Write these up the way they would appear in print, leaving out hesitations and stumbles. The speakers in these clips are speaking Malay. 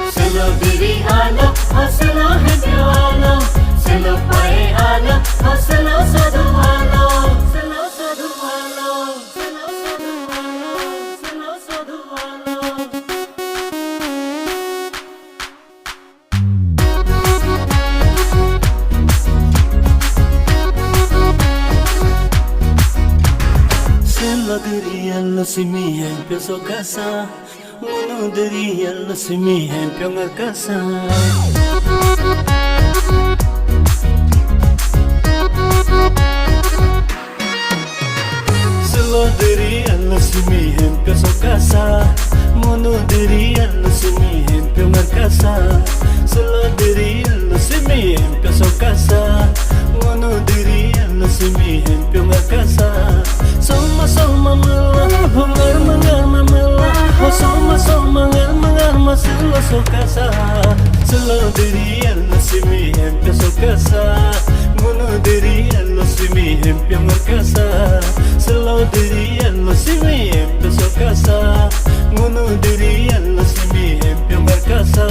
Slow diri anak, slow hati anak, slow pai anak, slow sadu anak, slow sadu anak, slow sadu anak, slow sadu anak. Slow diri anak simi yang peso kasa. Munu dari Allah semi hempiong arkasa. Selo dari Allah semi hempiong sokasa. Munu dari Allah semi hempiong arkasa. Selo dari Allah semi hempiong sokasa. Munu dari Allah semi hempiong arkasa. Soma melah, mengar melah. Soma mengar maselo sokasa. Selo diri Allah simi hempiong sokasa. Munu diri Allah simi hempiong arkasa. Selo diri Allah simi hempiong sokasa. Munu diri Allah simi hempiong arkasa.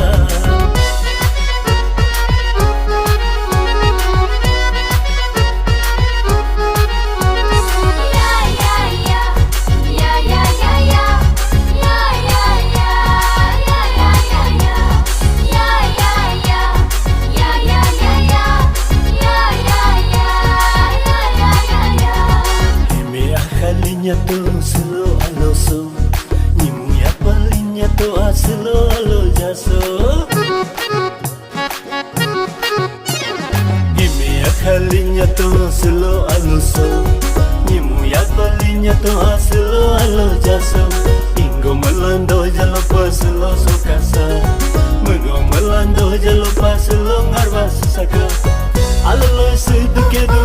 Tu selo aloso, nimu ya palinya tu selo alo jaso. Imi ya kalinya tu selo aloso, nimu ya palinya tu selo alo jaso. Ingo melando jalo pa selo sokasa, mengo melando jalo pa selo ngarwas saka. Allo sedekedu,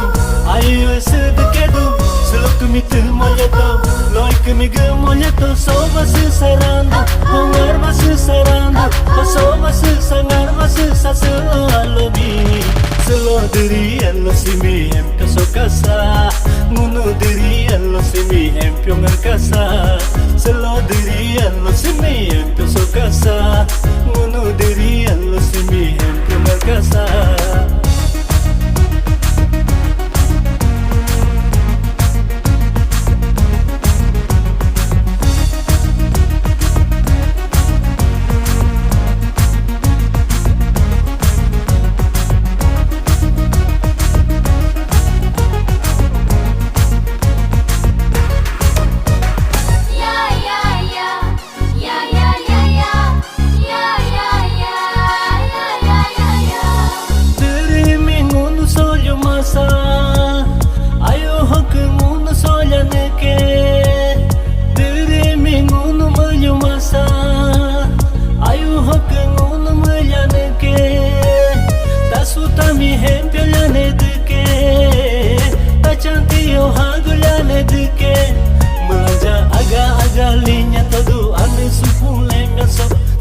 ayo sedekedu. Selo kumite molyato, loi kumige molyato. Soba sesaranda, hongar masesaranda. Soba sesangar masesa selo alobi. Selo diri Allah simi hempiong sokasa. Munu diri Allah simi hempiong arkasa. Selo diri Allah simi hempiong sokasa. Munu diri Allah simi hempiong arkasa.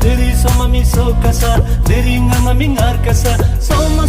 Diri sama miso kasa, diri nga maming arkasa. Soma